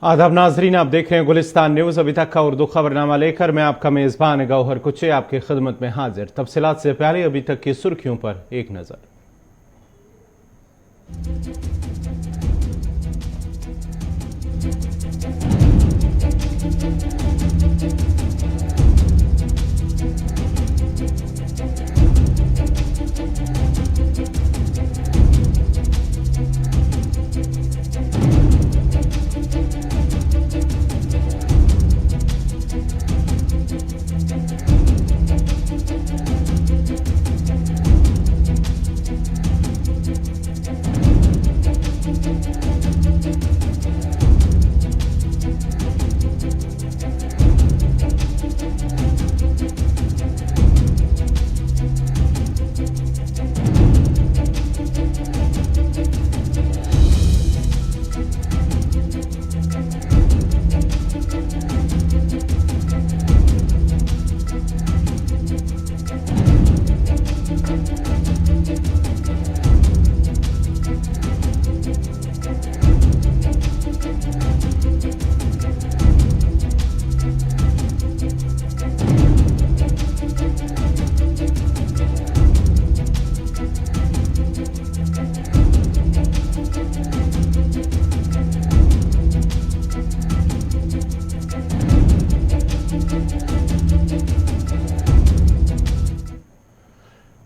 आदाब नाजरीन, आप देख रहे हैं गुलिस्तान न्यूज। अभी तक का उर्दू खबरनामा लेकर मैं आपका मेजबान गौहर कुचे आपकी खिदमत में हाजिर। तफसीलात से पहले अभी तक की सुर्खियों पर एक नजर।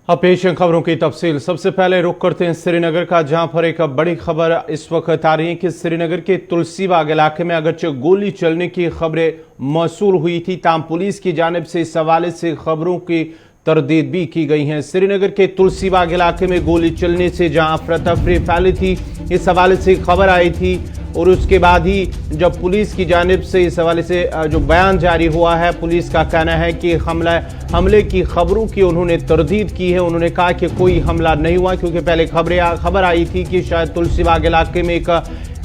अब पेश है खबरों की तफसील। सबसे पहले रुख करते हैं श्रीनगर का, जहां पर एक बड़ी खबर इस वक्त आ रही है कि श्रीनगर के तुलसीबाग इलाके में अगरचे गोली चलने की खबरें मौसूल हुई थी, ताम पुलिस की जानिब से इस हवाले से खबरों की तरदीद भी की गई है। श्रीनगर के तुलसीबाग इलाके में गोली चलने से जहां अफरा तफरी फैली थी, इस हवाले से खबर आई थी और उसके बाद ही जब पुलिस की जानिब से इस हवाले से जो बयान जारी हुआ है, पुलिस का कहना है कि हमले की खबरों की उन्होंने तरदीद की है। उन्होंने कहा कि कोई हमला नहीं हुआ, क्योंकि पहले खबर आई थी कि शायद तुलसीबाग इलाके में एक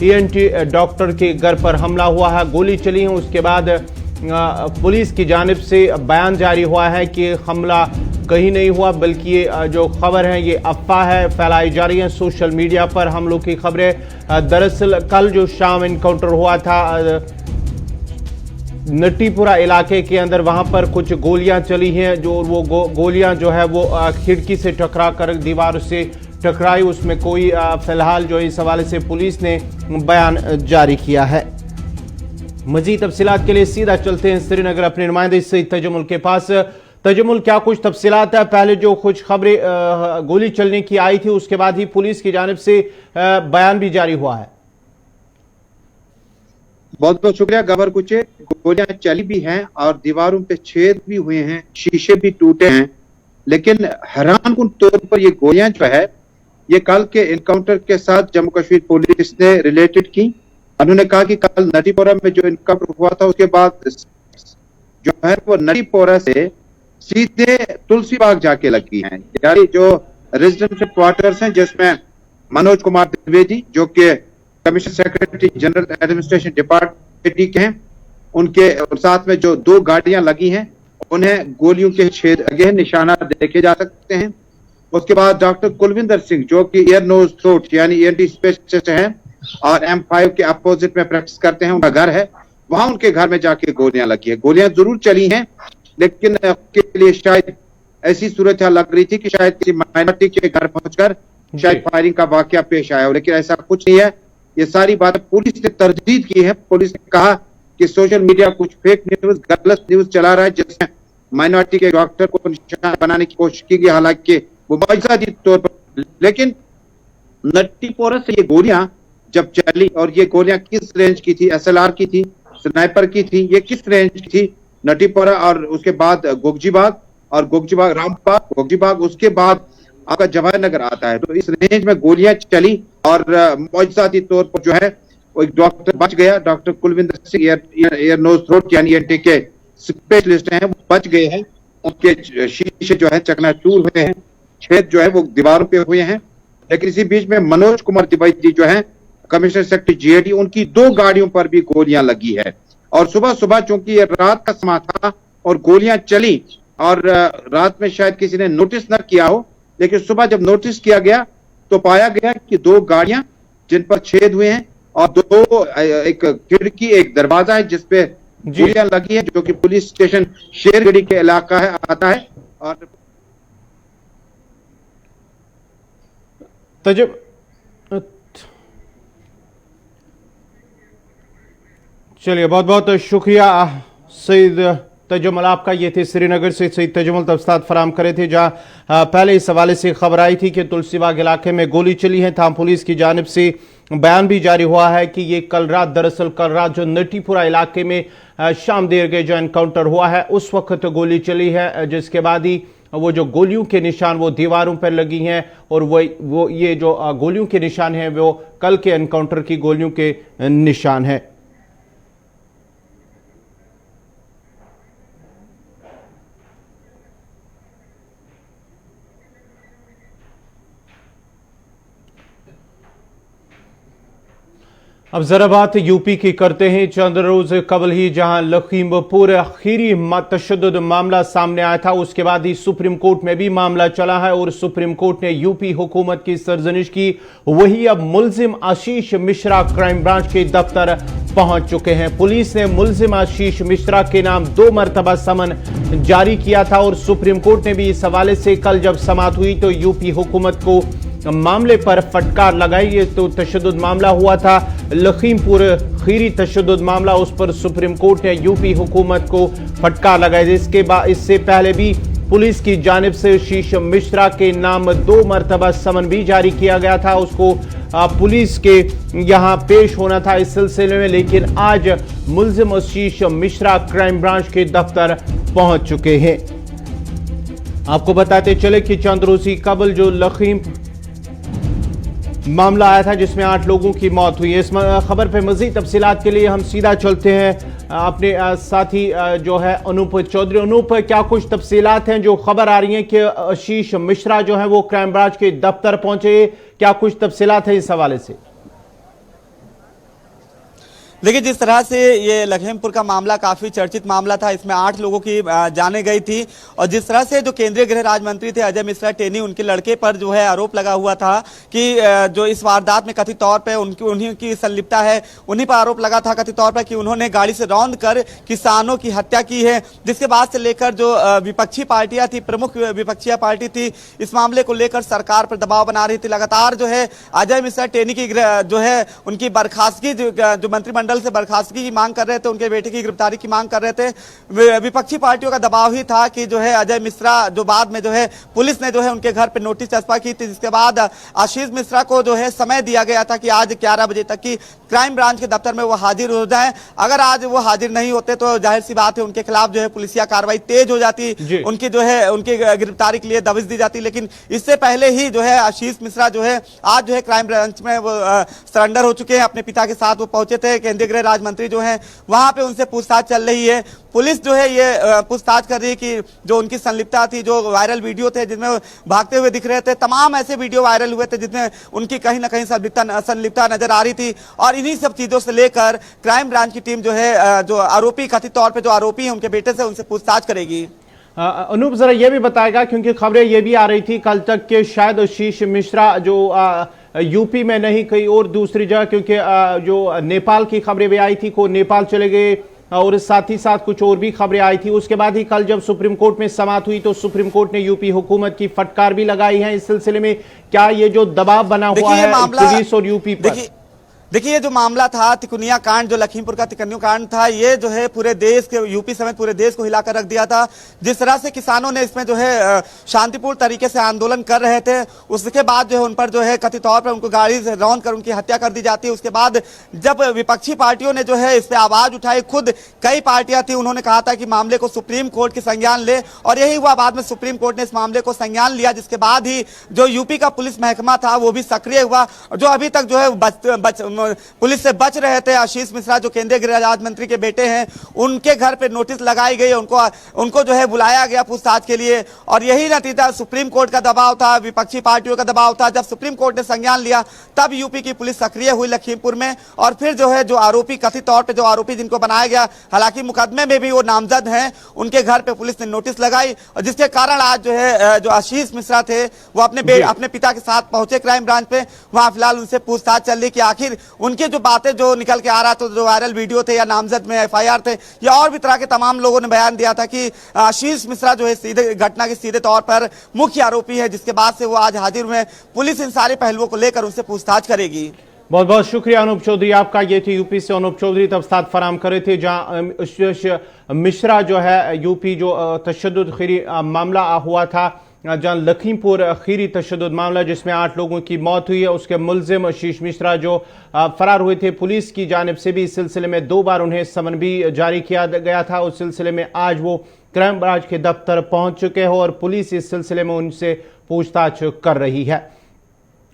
ENT डॉक्टर के घर पर हमला हुआ है, गोली चली है। उसके बाद पुलिस की जानिब से बयान जारी हुआ है कि हमला कहीं नहीं हुआ, बल्कि ये जो खबर है ये अफवाह है, फैलाई जा रही है सोशल मीडिया पर हमलों की खबरें। दरअसल कल जो शाम इनकाउंटर हुआ था नटीपुरा इलाके के अंदर, वहां पर कुछ गोलियां चली हैं, जो वो गोलियां जो है वो खिड़की से टकरा कर दीवार से टकराई। उसमें कोई फिलहाल जो इस हवाले से पुलिस ने बयान जारी किया है। मजीद तफसीलात के लिए सीधा चलते हैं श्रीनगर अपने नुमाइंदे से तजमुल के पास। तजमुल, क्या कुछ तफसीलात है? पहले जो कुछ खबरें गोली चलने की आई थी, उसके बाद ही पुलिस की जानिब से बयान भी जारी हुआ है। बहुत बहुत शुक्रिया गवर कुचे। गोलियां चली भी हैं और दीवारों पे छेद भी हुए हैं, शीशे भी टूटे हैं, लेकिन हैरानकुन तौर पर ये गोलियां जो है ये कल के इनकाउंटर के साथ जम्मू कश्मीर पुलिस ने रिलेटेड की। उन्होंने कहा कि कल नटीपोरा में जो इनकाउंटर हुआ था उसके बाद जो है वो नटीपोरा से सीधे तुलसीबाग जाके लगी हैं, यानी जो रेजिडेंशियल क्वार्टर्स हैं, जिसमें मनोज कुमार द्विवेदी जो कि commissioner secretary general administration department के हैं, उनके साथ में जो 2 गाड़ियां लगी हैं उन्हें गोलियों के छेद लगे, निशाना देखे जा सकते हैं। उसके बाद डॉक्टर कुलविंदर सिंह जो कि ईयर नोज थ्रोट यानी ENT स्पेशलिस्ट हैं और M5 के अपोजिट में प्रैक्टिस करते हैं, उनका घर है, वहां उनके घर में जाके गोलियां लगी है। गोलियां जरूर चली हैं, लेकिन के लिए शायद ऐसी सूरत लग रही थी कि शायद किसी माइनॉरिटी के घर पहुंचकर शायद फायरिंग का वाकया पेश आया हो, लेकिन ऐसा कुछ नहीं है। ये सारी बातें पुलिस ने तरदीद की है। पुलिस ने कहा कि सोशल मीडिया कुछ फेक न्यूज, गलत न्यूज चला रहा है, जिसमें माइनॉरिटी के डॉक्टर को निशाना बनाने की कोशिश की गई, हालांकि वो बुनियादी तौर पर। लेकिन नटीपोरा से ये गोलियां जब चली, और ये गोलियां किस रेंज की थी? SLR की थी, स्नाइपर की थी, ये किस रेंज की थी? नटीपोरा और उसके बाद गोगजीबाग और गोगजीबाग रामबाग, गोगजीबाग उसके बाद आपका जवाहर नगर आता है। तो इस रेंज में गोलियां चली और मौजूदाती तौर पर जो है वो एक डॉक्टर बच गया, doctor Kulwinder Singh ear nose throat यानी ENT के स्पेशलिस्ट हैं, वो बच गए हैं। उनके शीशे जो है चकनाचूर हुए हैं, छेद जो है वो दीवारों पे हुए हैं। लेकिन इसी बीच में मनोज कुमार द्विवेदी जो है कमिश्नर सेक्रेटरी GAD, उनकी 2 गाड़ियों पर भी गोलियां लगी है। और सुबह सुबह चूंकि ये रात का समय था और गोलियां चली, और रात में शायद किसी ने नोटिस न किया हो, लेकिन सुबह जब नोटिस किया गया तो पाया गया कि 2 गाड़ियां जिन पर छेद हुए हैं और दो एक खिड़की एक दरवाजा है जिसपे गोलियां लगी है, जो कि पुलिस स्टेशन शेरगढ़ी के इलाका है आता है। और चलिए, बहुत बहुत शुक्रिया सईद तजमुल आपका। ये थे श्रीनगर से सईद तजमुल तफसीलात फराम करे थे, जहां पहले इस हवाले से खबर आई थी कि तुलसीबाग इलाके में गोली चली है। तमाम पुलिस की जानिब से बयान भी जारी हुआ है कि ये कल रात जो नटीपुरा इलाके में शाम देर गए जो एनकाउंटर हुआ है उस वक्त गोली चली है, जिसके बाद ही वो जो गोलियों के निशान वो दीवारों पर लगी हैं और वो ये जो गोलियों के निशान हैं वो कल के एनकाउंटर की गोलियों के निशान है। अब जरा बात यूपी की करते हैं। चंद रोज कबल ही जहां लखीमपुर खीरी तशद्दुद मामला सामने आया था, उसके बाद ही सुप्रीम कोर्ट में भी मामला चला है और सुप्रीम कोर्ट ने यूपी हुकूमत की सरजनिश की। वही अब मुलजिम आशीष मिश्रा क्राइम ब्रांच के दफ्तर पहुंच चुके हैं। पुलिस ने मुलजिम आशीष मिश्रा के नाम 2 मरतबा समन जारी किया था और सुप्रीम कोर्ट ने भी इस हवाले से कल जब समाअत हुई तो यूपी हुकूमत को मामले पर फटकार लगाई। ये तो तशद्दुद मामला हुआ था, लखीमपुर खीरी तशद्दुद मामला, उस पर सुप्रीम कोर्ट ने यूपी हुकूमत को फटकार लगाई। इससे पहले भी पुलिस की जानिब से आशीष मिश्रा के नाम 2 मरतबा समन भी जारी किया गया था। उसको पुलिस के यहां पेश होना था इस सिलसिले में, लेकिन आज मुलजिम आशीष मिश्रा क्राइम ब्रांच के दफ्तर पहुंच चुके हैं। आपको बताते चले कि चंद रोजी कबल जो लखीम मामला आया था जिसमें 8 लोगों की मौत हुई है। इस खबर पे मजीद तफसीलात के लिए हम सीधा चलते हैं अपने साथी जो है अनूप चौधरी। अनूप, क्या कुछ तफसीलात हैं जो खबर आ रही हैं कि आशीष मिश्रा जो है वो क्राइम ब्रांच के दफ्तर पहुंचे, क्या कुछ तफसीलात है इस हवाले से? देखिए, जिस तरह से ये लखीमपुर का मामला काफी चर्चित मामला था, इसमें 8 लोगों की जाने गई थी और जिस तरह से जो केंद्रीय गृह राज्य मंत्री थे अजय मिश्रा टेनी, उनके लड़के पर जो है आरोप लगा हुआ था कि जो इस वारदात में कथित तौर पे उन्हीं की संलिप्तता है, उन्हीं पर आरोप लगा था कथित तौर पर कि उन्होंने गाड़ी से रौंद कर किसानों की हत्या की है। जिसके बाद से लेकर जो विपक्षी पार्टियां थी, प्रमुख विपक्षी पार्टी थी, इस मामले को लेकर सरकार पर दबाव बना रही थी। लगातार जो है अजय मिश्रा टेनी की जो है उनकी बर्खास्तगी, जो मंत्रिमंडल से बर्खास्तगी की मांग कर रहे थे, उनके बेटे की गिरफ्तारी की मांग कर रहे थे। विपक्षी पार्टियों का दबाव ही था कि जो है अजय मिश्रा, जो बाद में जो है पुलिस ने जो है उनके घर पे नोटिस चस्पा की थी, जिसके बाद आशीष मिश्रा को जो है समय दिया गया था कि आज 11 बजे तक की क्राइम ब्रांच के दफ्तर में वो हाजिर हो जाएं। अगर आज वो हाजिर नहीं होते तो जाहिर सी बात है उनके खिलाफ जो है पुलिसिया कार्रवाई तेज हो जाती, उनकी जो है उनकी गिरफ्तारी के लिए दबिश दी जाती। लेकिन इससे पहले ही जो है आशीष मिश्रा जो है आज जो है क्राइम ब्रांच में वो सरेंडर हो चुके हैं। अपने पिता के साथ वो पहुंचे थे, केंद्रीय गृह राज्य मंत्री जो है वहां पे उनसे पूछताछ चल रही है। पुलिस जो है ये पूछताछ कर रही है कि जो उनकी संलिप्तता थी, जो वायरल वीडियो थे जिसमें भागते हुए दिख रहे थे, तमाम ऐसे वीडियो वायरल हुए थे जिसमें उनकी कहीं ना कहीं संलिप्तता नजर आ रही थी। और इन्हीं सब चीजों से लेकर क्राइम ब्रांच की टीम जो है जो आरोपी, कथित तौर पर जो आरोपी है उनके बेटे से, उनसे पूछताछ करेगी। अनूप, जरा ये भी बताएगा, क्योंकि खबरें ये भी आ रही थी कल तक के शायद आशीष मिश्रा जो यूपी में नहीं कहीं और दूसरी जगह, क्योंकि जो नेपाल की खबरें भी आई थी को नेपाल चले गए और साथ ही साथ कुछ और भी खबरें आई थी। उसके बाद ही कल जब सुप्रीम कोर्ट में समाअत हुई तो सुप्रीम कोर्ट ने यूपी हुकूमत की फटकार भी लगाई है। इस सिलसिले में क्या ये जो दबाव बना हुआ है पुलिस और यूपी पर? देखिए, ये जो मामला था तिकुनिया कांड, जो लखीमपुर का तिकुनिया कांड था, ये जो है पूरे देश के, यूपी समेत पूरे देश को हिलाकर रख दिया था। जिस तरह से किसानों ने इसमें जो है शांतिपूर्ण तरीके से आंदोलन कर रहे थे, उसके बाद जो है उन पर जो है कथित तौर पर उनको गाड़ी से रौंद कर उनकी हत्या कर दी जाती है। उसके बाद जब विपक्षी पार्टियों ने जो है इस पर आवाज उठाई, खुद कई पार्टियां थी, उन्होंने कहा था कि मामले को सुप्रीम कोर्ट के संज्ञान ले, और यही हुआ। बाद में सुप्रीम कोर्ट ने इस मामले को संज्ञान लिया, जिसके बाद ही जो यूपी का पुलिस महकमा था वो भी सक्रिय हुआ। जो अभी तक जो है पुलिस से बच रहे थे, आशीष मिश्रा जो केंद्रीय गृह राज्य मंत्री के बेटे हैं, उनके घर पे नोटिस लगाई गई, उनको जो है बुलाया गया पूछताछ के लिए। और यही नतीजा, सुप्रीम कोर्ट का दबाव था, विपक्षी पार्टियों का दबाव था। जब सुप्रीम कोर्ट ने संज्ञान लिया तब यूपी की पुलिस सक्रिय हुई लखीमपुर में, और फिर जो है जो आरोपी, कथित तौर पर जो आरोपी जिनको बनाया गया, हालांकि मुकदमे में भी वो नामजद हैं, उनके घर पे पुलिस ने नोटिस लगाई, और जिसके कारण आज जो है जो आशीष मिश्रा थे वो अपने पिता के साथ पहुंचे क्राइम ब्रांच पे। वहां फिलहाल उनसे पूछताछ चल रही कि आखिर उनके जो बातें जो निकल के आ रहा था, जो वायरल वीडियो थे या नामजद में FIR थे या और भी तरह के तमाम लोगों ने बयान दिया था कि आशीष मिश्रा जो है सीधे घटना के सीधे तौर पर मुख्य आरोपी है, जिसके बाद से वो आज हाजिर हुए। पुलिस इन सारे पहलुओं को लेकर उनसे पूछताछ करेगी। बहुत बहुत शुक्रिया अनूप चौधरी आपका। ये थे यूपी से अनूप चौधरी तफसीलात फराम करे थे, जहां आशीष मिश्रा जो है यूपी जो तशद्दुद खीरी मामला हुआ था, जहां लखीमपुर खीरी तशद्दुद मामला जिसमें 8 लोगों की मौत हुई है, उसके मुलजिम आशीष मिश्रा जो फरार हुए थे। पुलिस की जानिब से भी इस सिलसिले में 2 बार उन्हें समन भी जारी किया गया था। उस सिलसिले में आज वो क्राइम ब्रांच के दफ्तर पहुंच चुके हैं और पुलिस इस सिलसिले में उनसे पूछताछ कर रही है।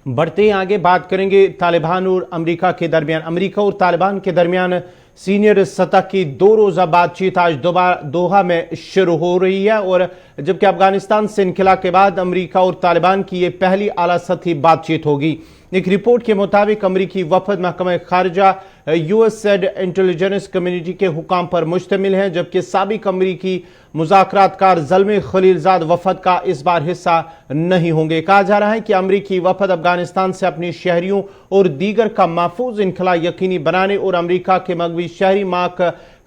बढ़ते ही आगे बात करेंगे तालिबान और अमेरिका के दरमियान। अमेरिका और तालिबान के दरमियान सीनियर सतह की 2 रोज़ा बातचीत आज दोहा में शुरू हो रही है, और जबकि अफगानिस्तान से इनखला के बाद अमेरिका और तालिबान की यह पहली आला सतही बातचीत होगी। एक रिपोर्ट के मुताबिक अमेरिकी वफद महकमा खारजा यूएसएड इंटेलिजेंस कम्युनिटी के हुकाम पर मुश्तमिल है, जबकि साबिक अमेरिकी मुज़ाकरातकार ज़ल्मे खलीलजाद वफद का इस बार हिस्सा नहीं होंगे। कहा जा रहा है कि अमेरिकी वफद अफगानिस्तान से अपने शहरियों और दीगर का महफूज इनखला यकीनी बनाने और अमेरिका के मगवी शहरी मार्क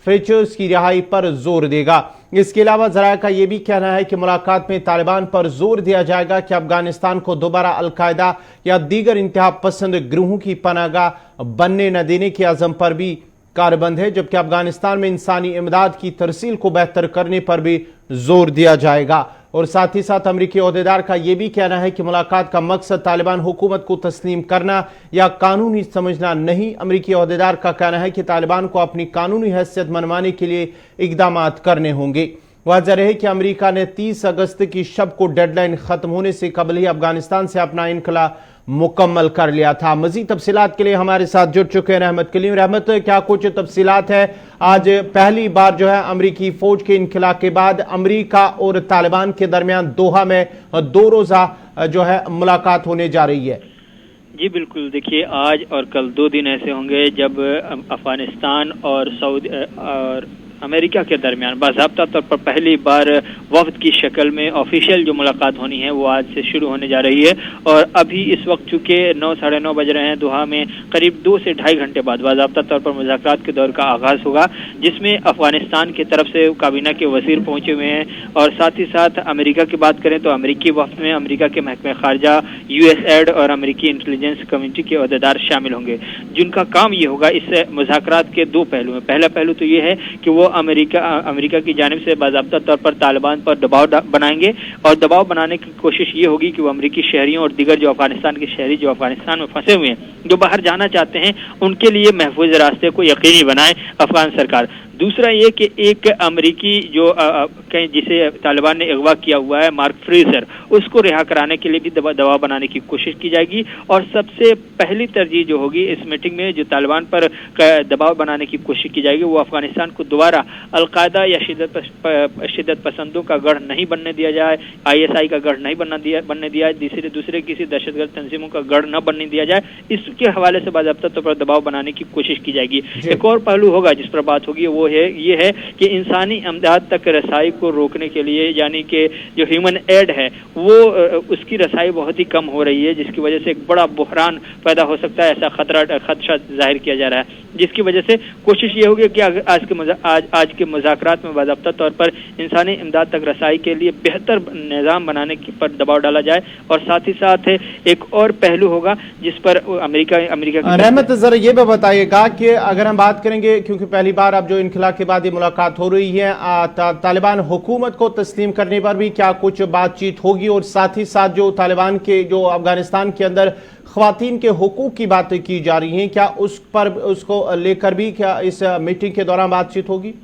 फ्रेचर्स की रिहाई पर जोर देगा। इसके अलावा जराया का यह भी कहना है कि मुलाकात में तालिबान पर जोर दिया जाएगा कि अफगानिस्तान को दोबारा अलकायदा या दीगर इंतहा पसंद गिरोहों की पनाहगाह बनने न देने के अज़म पर भी कारबंद है, जबकि अफगानिस्तान में इंसानी इमदाद की तरसील को बेहतर करने पर भी जोर दिया जाएगा। और साथ ही साथ अमेरिकी ओहदेदार का यह भी कहना है कि मुलाकात का मकसद तालिबान हुकूमत को तस्लीम करना या कानूनी समझना नहीं। अमेरिकी ओहदेदार का कहना है कि तालिबान को अपनी कानूनी हैसियत मनवाने के लिए इकदाम करने होंगे। वाज़ेह रहे कि अमेरिका ने 30 अगस्त की शब को डेडलाइन खत्म होने से कबल ही अफगानिस्तान से अपना इनखला मुकम्मल कर लिया था। मजीद तफसीलात के लिए हमारे साथ जुड़ चुके हैं रहमत कलीम। रहमत, क्या कुछ तफसीलात है? आज पहली बार जो है अमेरिकी फौज के इनखला के बाद अमेरिका और तालिबान के दरमियान दोहा में 2 रोज़ा जो है मुलाकात होने जा रही है। जी बिल्कुल, देखिए आज और कल 2 दिन ऐसे होंगे जब अफगानिस्तान और सऊदी और अमेरिका के दरमियान बाज़ाब्ता तौर पर पहली बार वफ्द की शक्ल में ऑफिशियल जो मुलाकात होनी है वो आज से शुरू होने जा रही है। और अभी इस वक्त चूंकि 9 साढ़े 9 बज रहे हैं, दोहा में करीब 2 से ढाई घंटे बाद बाज़ाब्ता तौर पर मुज़ाकरात के दौर का आगाज होगा, जिसमें अफगानिस्तान की तरफ से काबीना के वज़ीर पहुंचे हुए हैं। और साथ ही साथ अमेरिका की बात करें तो अमेरिकी वफ्द में अमेरिका के महकमे खारजा, यूएसएड और अमेरिकी इंटेलिजेंस कम्युनिटी के अहदेदार शामिल होंगे, जिनका काम ये होगा इस मुज़ाकरात के 2 पहलू में। पहला पहलू तो ये है कि वो अमेरिका की जानिब से बाज़ाब्ता तौर पर तालिबान पर दबाव बनाएंगे, और दबाव बनाने की कोशिश ये होगी कि वो अमेरिकी शहरियों और दीगर जो अफगानिस्तान के शहरी जो अफगानिस्तान में फंसे हुए हैं, जो बाहर जाना चाहते हैं, उनके लिए महफूज रास्ते को यकीनी बनाए अफगान सरकार। दूसरा ये कि एक अमेरिकी जो जिसे तालिबान ने अगवा किया हुआ है, मार्क फ्रेजर, उसको रिहा कराने के लिए भी दबाव बनाने की कोशिश की जाएगी। और सबसे पहली तरजीह जो होगी इस मीटिंग में, जो तालिबान पर दबाव बनाने की कोशिश की जाएगी, वो अफगानिस्तान को दोबारा अलकायदा या शिद्दत पसंदों का गढ़ नहीं बनने दिया जाए, ISI का गढ़ नहीं बनने दिया जाए, दूसरे किसी दहशतगर्द तंजीमों का गढ़ न बनने दिया जाए, इसके हवाले से बाज़ाब्ता तौर पर दबाव बनाने की कोशिश की जाएगी। एक और पहलू होगा जिस पर बात होगी, वो ये है कि इंसानी इमदाद तक रसाई को रोकने के लिए, यानी कि जो ह्यूमन एड है वो उसकी रसाई बहुत ही कम हो रही है, जिसकी वजह से एक बड़ा बुहरान पैदा हो सकता है, ऐसा खदशा जाहिर किया जा रहा है, जिसकी वजह से कोशिश ये होगी कि आज के मुज़ाकरात में बाज़ाब्ता तौर पर इंसानी इमदाद तक रसाई के लिए बेहतर निज़ाम बनाने पर दबाव डाला जाए। और साथ ही साथ एक और पहलू होगा जिस पर अमेरिका रहमत, जरा ये भी बताइएगा कि अगर हम बात करेंगे, क्योंकि पहली बार अब जो इनखला के बाद ये मुलाकात हो रही है, तालिबान हुकूमत को तस्लीम करने पर भी क्या कुछ बातचीत होगी? और साथ ही साथ जो तालिबान के जो अफगानिस्तान के अंदर ख्वातीन के हुकूक की बातें की जा रही हैं, क्या उसको लेकर भी क्या इस मीटिंग के दौरान बातचीत होगी?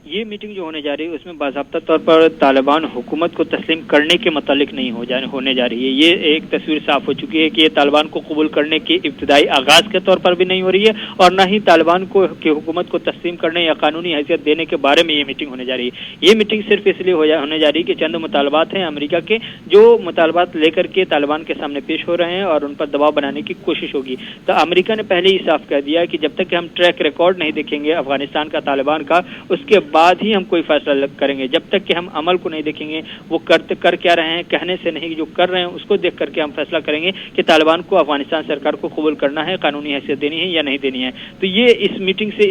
ये मीटिंग जो होने जा रही है उसमें बाज़ाब्ता तौर पर तालिबान हुकूमत को तस्लीम करने के मुतालिक नहीं होने जा रही है। ये एक तस्वीर साफ हो चुकी है कि ये तालिबान को कबूल करने के इब्तिदाई आगाज के तौर पर भी नहीं हो रही है, और न ही तालिबान को की हुकूमत को तस्लीम करने या कानूनी हैसियत देने के बारे में ये मीटिंग होने जा रही है। ये मीटिंग सिर्फ इसलिए होने जा रही है कि चंद मुतालबात हैं अमेरिका के, जो मुतालबात लेकर के तालिबान के सामने पेश हो रहे हैं और उन पर दबाव बनाने की कोशिश होगी। तो अमेरिका ने पहले ही साफ कह दिया कि जब तक हम ट्रैक रिकॉर्ड नहीं देखेंगे अफगानिस्तान का, तालिबान का, उसके बाद ही हम कोई फैसला करेंगे। जब तक कि हम अमल को नहीं देखेंगे, वो कर क्या रहे हैं, कहने से नहीं, जो कर रहे हैं उसको देख करके हम फैसला करेंगे कि तालिबान को अफगानिस्तान सरकार को कबूल करना है, कानूनी हैसियत देनी है या नहीं देनी है। तो ये इस मीटिंग से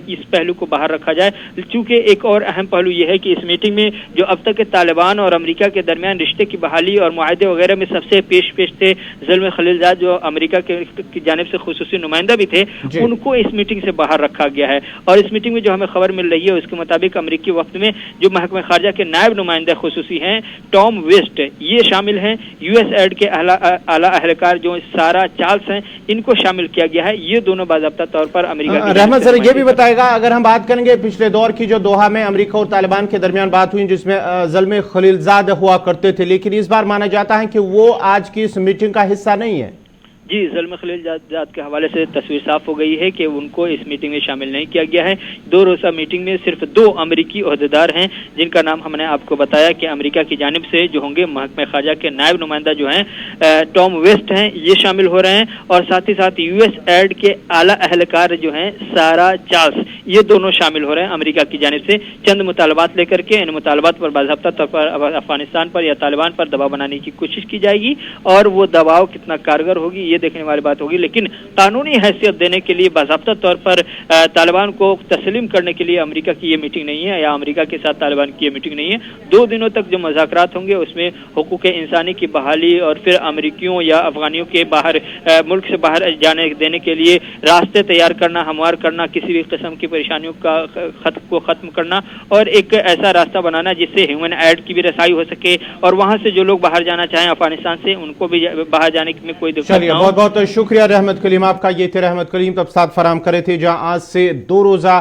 इस पहलू को बाहर रखा जाए। चूंकि एक और अहम पहलू ये है कि इस मीटिंग में जो अब तक के तालिबान और अमेरिका के दरमियान रिश्ते की बहाली और मुआहदे वगैरह में सबसे पेश थे ज़ुल्म खलीलजाद, जो अमेरिका की जानिब से खुसूसी नुमाइंदा भी थे, उनको इस मीटिंग से बाहर रखा गया है। और इस मीटिंग में जो हमें खबर मिल रही है उसके मुताबिक अमेरिकी वक्त में जो महकमा खारजा के नायब नुमाइंदा खुसूसी हैं टॉम वेस्ट, ये शामिल हैं। यूएसएड के आला अहलकार जो सारा चार्ल्स हैं, इनको शामिल किया गया है। ये दोनों बाज़ाब्ता तौर पर अमेरिका। रहमत सर, ये भी बताएगा, अगर हम बात करेंगे पिछले दौर की जो दोहा में अमेरिका और तालिबान के दरमियान बात हुई जिसमें ज़ुल्म खलीलजाद हुआ करते थे, लेकिन इस बार माना जाता है कि वो आज की इस मीटिंग का हिस्सा नहीं है। जी, ज़ुल्म खलीलजाद के हवाले से तस्वीर साफ हो गई है कि उनको इस मीटिंग में शामिल नहीं किया गया है। 2 रोज़ा मीटिंग में सिर्फ 2 अमेरिकी ओहदेदार हैं, जिनका नाम हमने आपको बताया कि अमेरिका की जानिब से जो होंगे महकमा खारजा के नायब नुमाइंदा जो हैं टॉम वेस्ट हैं, ये शामिल हो रहे हैं। और साथ ही साथ यूएसएड के आला अहलकार जो हैं सारा चार्ल्स, ये दोनों शामिल हो रहे हैं अमेरिका की जानिब से चंद मुतालबात लेकर के। इन मुतालबात पर बाज़ाब्ता तौर पर अफगानिस्तान पर या तालिबान पर दबाव बनाने की कोशिश की जाएगी, और वो दबाव कितना कारगर होगी ये देखने वाली बात होगी। लेकिन कानूनी हैसियत देने के लिए, बाज़ाब्ता तौर पर तालिबान को तस्लीम करने के लिए अमेरिका की ये मीटिंग नहीं है, या अमेरिका के साथ तालिबान की ये मीटिंग नहीं है। 2 दिनों तक जो मुज़ाकरात होंगे उसमें हुकूक इंसानी की बहाली और फिर अमेरिकियों या अफगानियों के बाहर मुल्क से बाहर जाने देने के लिए रास्ते तैयार करना, हमवार करना, किसी भी किस्म की परेशानियों को खत्म करना, और एक ऐसा रास्ता बनाना जिससे ह्यूमन एड की भी रसाई हो सके, और वहां से जो लोग बाहर जाना चाहें अफगानिस्तान से, उनको भी बाहर जाने में कोई दिक्कत ना हो। बहुत बहुत शुक्रिया रहमत कलीम आपका। ये थे रहमत कलीम, तब साथ फराम करे थे जहां आज से 2 रोज़ा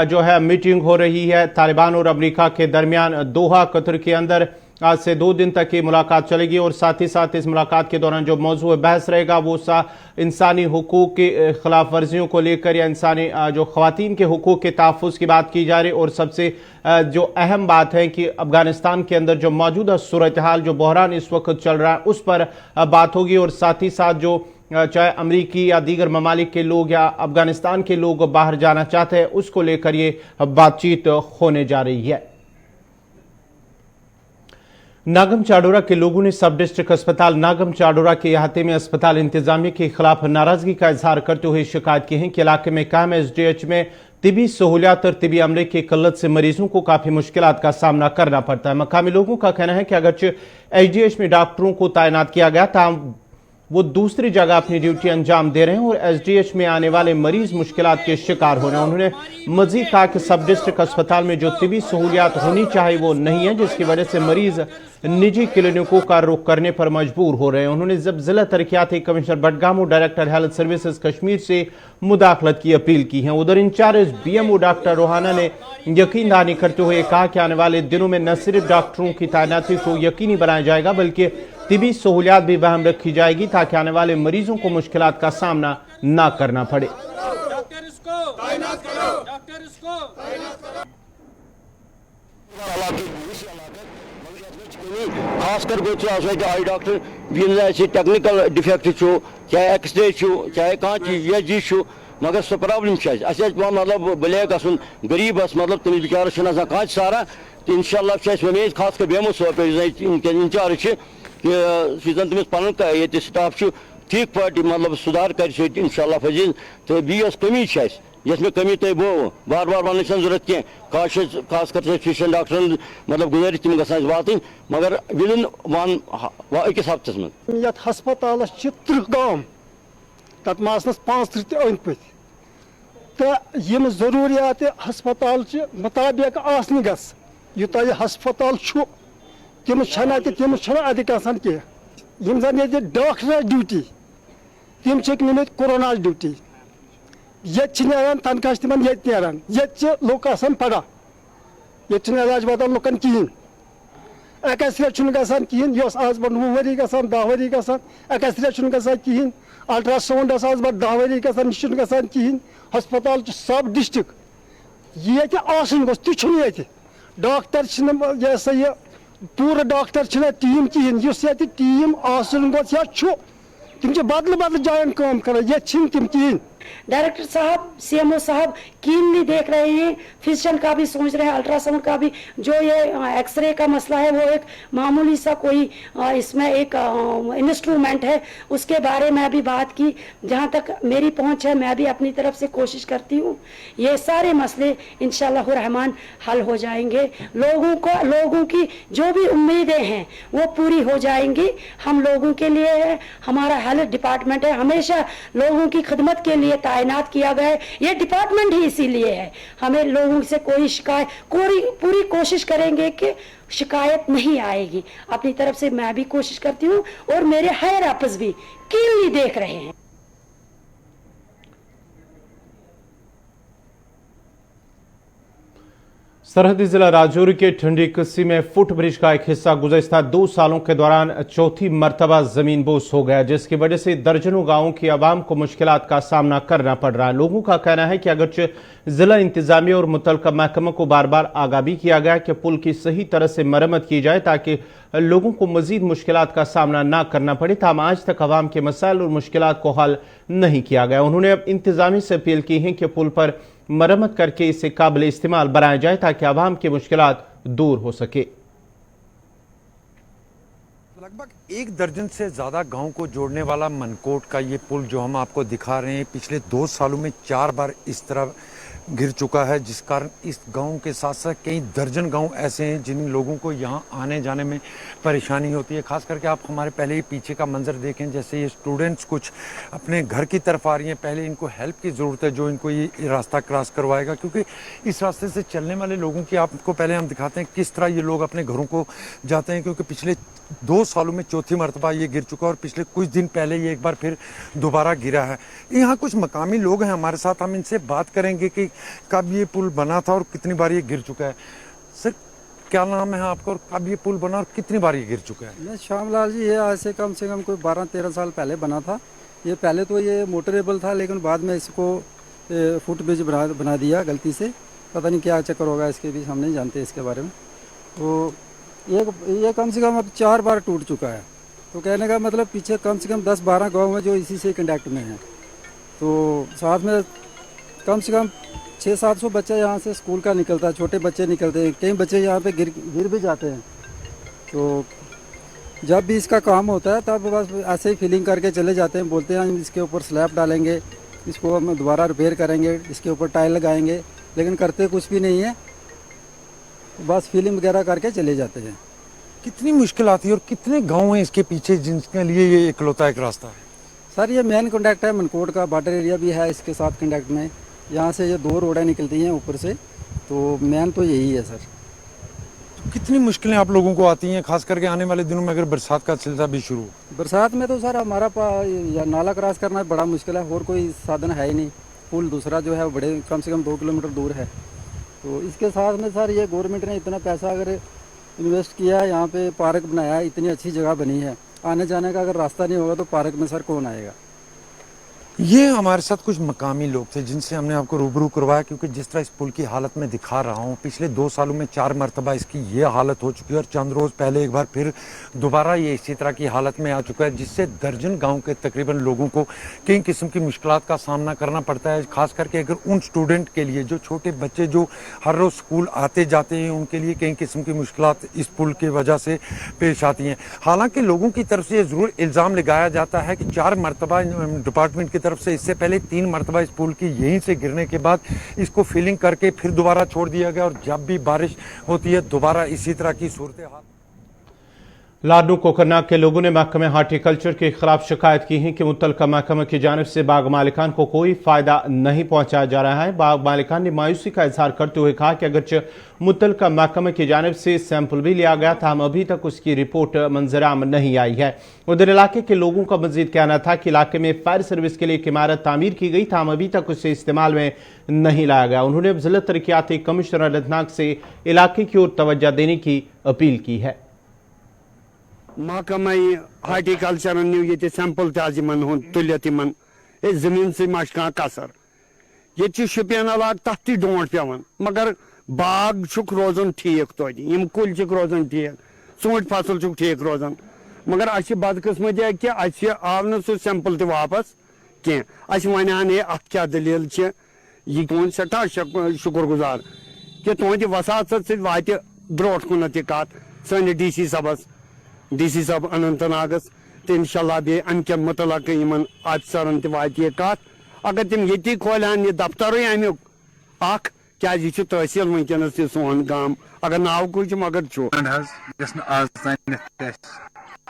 जो है मीटिंग हो रही है तालिबान और अमेरिका के दरमियान दोहा कतर के अंदर। आज से 2 दिन तक की मुलाकात चलेगी, और साथ ही साथ इस मुलाकात के दौरान जो मौजूद बहस रहेगा वो इंसानी हुकूक की खिलाफ वर्जियों को लेकर, या इंसानी जो ख़वातीन के हुकूक के तहफ़्फ़ुज़ की बात की जा रही, और सबसे जो अहम बात है कि अफगानिस्तान के अंदर जो मौजूदा सूरत हाल, जो बहरान इस वक्त चल रहा है, उस पर बात होगी। और साथ ही साथ जो चाहे अमरीकी या दीगर ममालिक के लोग या अफगानिस्तान के लोग बाहर जाना चाहते हैं, उसको लेकर ये बातचीत होने जा रही है। नागम चाडोरा के लोगों ने सब डिस्ट्रिक्ट अस्पताल नागम चाडोरा के अहाते में अस्पताल इंतजामिया के खिलाफ नाराजगी का इजहार करते हुए शिकायत की है कि इलाके में कायम एसडीएच में तिबी सहूलियात और तिबी अमले की किल्लत से मरीजों को काफी मुश्किलात का सामना करना पड़ता है। मकामी लोगों का कहना है कि अगरचे एसडीएच में डॉक्टरों को तैनात किया गया था, वो दूसरी जगह अपनी ड्यूटी अंजाम दे रहे हैं और एसडीएच में आने वाले मरीज मुश्किलात के शिकार हो रहे हैं। उन्होंने मजीद कहा कि सब डिस्ट्रिक्ट अस्पताल में जो तिबी सहूलियात होनी चाहिए वो नहीं है, जिसकी वजह से मरीज निजी क्लिनिकों का रुख करने पर मजबूर हो रहे हैं। उन्होंने जब जिला तरक्याती कमिश्नर बडगाम और डायरेक्टर हेल्थ सर्विसेज कश्मीर से मुदाखलत की अपील की है। उधर इंचार्ज बीएमओ डॉक्टर रोहाना ने यकीन दहानी करते हुए कहा कि आने वाले दिनों में न सिर्फ डॉक्टरों की तैनाती को यकीनी बनाया जाएगा बल्कि तिबी सहूलियात भी बहाल रखी जाएगी ताकि आने वाले मरीजों को मुश्किलात का सामना न करना पड़े। खासकर गो आई डॉक्टर टेक्निकल डिफेक्ट चाहे एक्सरे चाहे कह चीज ये चीज मगर सो प्रॉब्लम मतलब बले गन गरीबस मतलब तमिस बिचारस कह सारा तो इंशाल्लाह उम्मीद खासकर बेमो सौर पे इंचार्ज जन तमिस पन ये स्टाफ ठीक पार्टी मतलब सुधार कर इंशाल्लाह फजील तो बीस कमी यस में कमी तो वो बार बार वन जरूरत कह खासकर फिशन डॉक्टर मतलब गुजारिश तम ग वात मगर विदिन वन अकिस हफ्तस में हस्पताल 30 गांव तथ मासनस 35 अंद पत तो यम जरूरियात हस्पताल मुताबिक आसन गस यूत यह हस्पताल तम अत कह यम जन ये डॉक्टर ड्यूटी तम निमित कोरोना ड्यूटी ये तनख्वाह तम ये लुक पड़ा ये इलाज वातान लुकन कहें एक्सरे गसान कहें यह आज बह 9 वरी गसान 10 वरी गसान एक्सरे गसान कहें अल्ट्रासाउंड आज बह 10 वरी गसान यह गसान कहें हस्पताल सब डिस्ट्रिक्ट ये आसन गोस ये डॉक्टर यह सा यह पूरा डॉक्टर टीम कहें इस टीम आसन गोस या तम बदल बदल जायन काम कर ये तम कहें डायरेक्टर साहब, सीएमओ साहब कीनली देख रहे हैं, फिजिशियन का भी सोच रहे हैं, अल्ट्रासाउंड का भी। जो ये एक्सरे का मसला है वो एक मामूली सा कोई इसमें एक इंस्ट्रूमेंट है, उसके बारे में भी बात की। जहाँ तक मेरी पहुँच है मैं भी अपनी तरफ से कोशिश करती हूँ, ये सारे मसले इंशाअल्लाह रहमान हल हो जाएंगे। लोगों की जो भी उम्मीदें हैं वो पूरी हो जाएंगी। हम लोगों के लिए है, हमारा हेल्थ डिपार्टमेंट है, हमेशा लोगों की खिदमत के लिए तैनात किया गया है। ये डिपार्टमेंट ही इसीलिए है। हमें लोगों से कोई शिकायत, पूरी कोशिश करेंगे कि शिकायत नहीं आएगी। अपनी तरफ से मैं भी कोशिश करती हूँ और मेरे हायर अप्स भी कीनली देख रहे हैं। सरहदी जिला राजौरी के ठंडी कस्सी में फुट ब्रिज का एक हिस्सा गुज़श्ता 2 सालों के दौरान चौथी मरतबा जमीनबोस हो गया, जिसकी वजह से दर्जनों गांवों की आवाम को मुश्किलात का सामना करना पड़ रहा है। लोगों का कहना है कि अगरचे जिला इंतजामिया और मुतलका महकमा को बार बार आगाह भी किया गया कि पुल की सही तरह से मरम्मत की जाए ताकि लोगों को मजीद मुश्किलात का सामना न करना पड़े, ताहम आज तक आवाम के मसाइल और मुश्किलात को हल नहीं किया गया। उन्होंने अब इंतजामिया से अपील की है कि पुल पर मरम्मत करके इसे काबिल इस्तेमाल बनाया जाए ताकि आवाम की मुश्किलात दूर हो सके। लगभग 1 दर्जन से ज़्यादा गांव को जोड़ने वाला मनकोट का ये पुल जो हम आपको दिखा रहे हैं, पिछले 2 सालों में 4 बार इस तरह गिर चुका है, जिस कारण इस गांव के साथ साथ कई दर्जन गांव ऐसे हैं जिन लोगों को यहां आने जाने में परेशानी होती है। खास करके आप हमारे पहले ही पीछे का मंजर देखें, जैसे ये स्टूडेंट्स कुछ अपने घर की तरफ आ रही हैं। पहले इनको हेल्प की ज़रूरत है जो इनको ये रास्ता क्रॉस करवाएगा, क्योंकि इस रास्ते से चलने वाले लोगों की आपको पहले हम दिखाते हैं किस तरह ये लोग अपने घरों को जाते हैं, क्योंकि पिछले 2 सालों में चौथी मरतबा ये गिर चुका है और पिछले कुछ दिन पहले ये एक बार फिर दोबारा गिरा है। यहाँ कुछ मकामी लोग हैं हमारे साथ, हम इनसे बात करेंगे कि कब ये पुल बना था और कितनी बार ये गिर चुका है। सर, क्या नाम है आपका और कब ये पुल बना और कितनी बार ये गिर चुका है? मैं श्यामलाल जी, ये आज से कम कोई 12-13 साल पहले बना था। ये पहले तो ये मोटरेबल था, लेकिन बाद में इसको फुट ब्रिज बना दिया गलती से। पता नहीं क्या चक्कर होगा इसके भी, हम नहीं जानते इसके बारे में। तो ये कम से कम अब 4 बार टूट चुका है। तो कहने का मतलब पीछे कम से कम 10-12 गाँव हैं जो इसी से कंडक्ट में हैं। तो साथ में कम से कम 600-700 बच्चा यहाँ से स्कूल का निकलता है, छोटे बच्चे निकलते हैं। कई बच्चे यहाँ पे गिर भी जाते हैं। तो जब भी इसका काम होता है तब बस ऐसे ही फीलिंग करके चले जाते हैं, बोलते हैं इसके ऊपर स्लैब डालेंगे, इसको हम दोबारा रिपेयर करेंगे, इसके ऊपर टाइल लगाएंगे, लेकिन करते कुछ भी नहीं है, बस फीलिंग वगैरह करके चले जाते हैं। कितनी मुश्किल आती है और कितने गाँव हैं इसके पीछे जिनके लिए ये इकलौता एक रास्ता है? सर, ये मेन कॉन्टैक्ट है मनकोट का, बॉर्डर एरिया भी है इसके साथ कॉन्टैक्ट में। यहाँ से ये 2 रोडें निकलती हैं ऊपर से, तो मेन तो यही है सर। तो कितनी मुश्किलें आप लोगों को आती हैं, खास करके आने वाले दिनों में अगर बरसात का सिलसिला भी शुरू? बरसात में तो सर हमारा नाला क्रॉस करना बड़ा मुश्किल है, और कोई साधन है ही नहीं। पुल दूसरा जो है बड़े कम से कम 2 किलोमीटर दूर है। तो इसके साथ में सर ये गवर्नमेंट ने इतना पैसा अगर इन्वेस्ट किया है, यहाँ पे पार्क बनाया है, इतनी अच्छी जगह बनी है, आने जाने का अगर रास्ता नहीं होगा तो पार्क में सर कौन आएगा? ये हमारे साथ कुछ मकामी लोग थे जिनसे हमने आपको रूबरू करवाया, क्योंकि जिस तरह इस पुल की हालत में दिखा रहा हूँ, पिछले 2 सालों में 4 मरतबा इसकी ये हालत हो चुकी है और चंद रोज़ पहले एक बार फिर दोबारा ये इसी तरह की हालत में आ चुका है, जिससे दर्जन गांव के तकरीबन लोगों को कई किस्म की मुश्किलात का सामना करना पड़ता है। खास करके अगर उन स्टूडेंट के लिए, जो छोटे बच्चे जो हर रोज़ स्कूल आते जाते हैं, उनके लिए कई किस्म की मुश्किलात इस पुल की वजह से पेश आती हैं। हालांकि लोगों की तरफ से ज़रूर इल्ज़ाम लगाया जाता है कि 4 मरतबा डिपार्टमेंट की तरफ से, इससे पहले 3 मरतबा इस पुल की यहीं से गिरने के बाद इसको फिलिंग करके फिर दोबारा छोड़ दिया गया, और जब भी बारिश होती है दोबारा इसी तरह की सूरत हाल। लाडनू कोकरनाग के लोगों ने महकमे हार्टिकल्चर के खिलाफ शिकायत की है कि मुतल्लिका महकमे की जानिब से बाग मालिकान को कोई फायदा नहीं पहुंचाया जा रहा है। बाग मालिकान ने मायूसी का इजहार करते हुए कहा कि अगरचे मुतल्लिका महकमे की जानिब से सैंपल भी लिया गया था, हम अभी तक उसकी रिपोर्ट मंजराम नहीं आई है। उधर इलाके के लोगों का मजीद कहना था कि इलाके में फायर सर्विस के लिए एक इमारत तामीर की गई था, हम अभी तक उसे इस्तेमाल में नहीं लाया गया। उन्होंने अब जिला तरक्याती कमिश्नर अनंतनाग से इलाके की ओर तवज्जो देने की अपील की है। महकमा हार्टिकल्चर ये सैंपल तुलित जमीन से कह कसर ये शुपियन इलाक तथ डोंट पेवान, मगर बाग रोजान ठीक तोम कुल रोजान ठीक, ूंट फसल ठीक रोजान, मगर बदकिस्मती कि आव न सह सैंपल वापस कह वन अत क्या दलील यह तुंद सठा शुक्रगुजार कि तुंद वसात सत ब्रोट कुन कत सन DC साहबस DC साहब अनंतनागस तो इंशाल्लाह बे अमि मुतलक इन ऑफिसरन तह कत अगर तम ये खोलान यह दफ्तर अमुक क्या तहसील वनकस सोन गाम अगर नाव कुछ मगर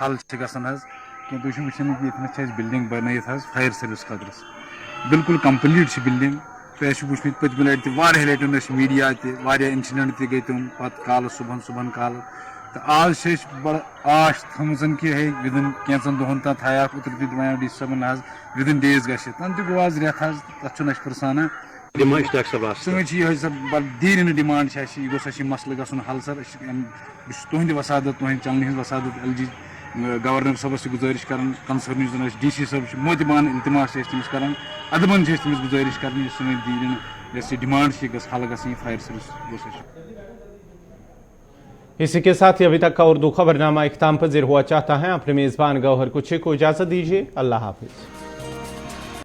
हल तुम बिल्डिंग बन फायर सर्विस खतर बिल्कुल कंप्लीट बिल्डिंग तो वो पतम लटि लटन मीडिया इंसिडेंट गई तुम पत काल सुबह काल तो आज बड़ आश थमन कि हे विदिन कैंचन दोहन तक थाया उतर वन DC साहब विदिन डेज ग तन गो आज रेत तथ पुरसाना बड़ दीन डिमांड गोस मसल गल हल सर तुंद वसादत तुंद चलने हज वसादत LG गवर्नर साहबस गुजारिश कर कंसर्न DC साहब मोतबान इल्तमास तमिस कर अदबन तमिस गुजारिश कर दीन डिमांड गल हल ग फायर सर्विस। इसी के साथ ही अभी तक का उर्दू खबरनामा इख्ताम पजीर हुआ चाहता है। अपने मेजबान गौहर कुछ को इजाजत दीजिए। अल्लाह हाफिज।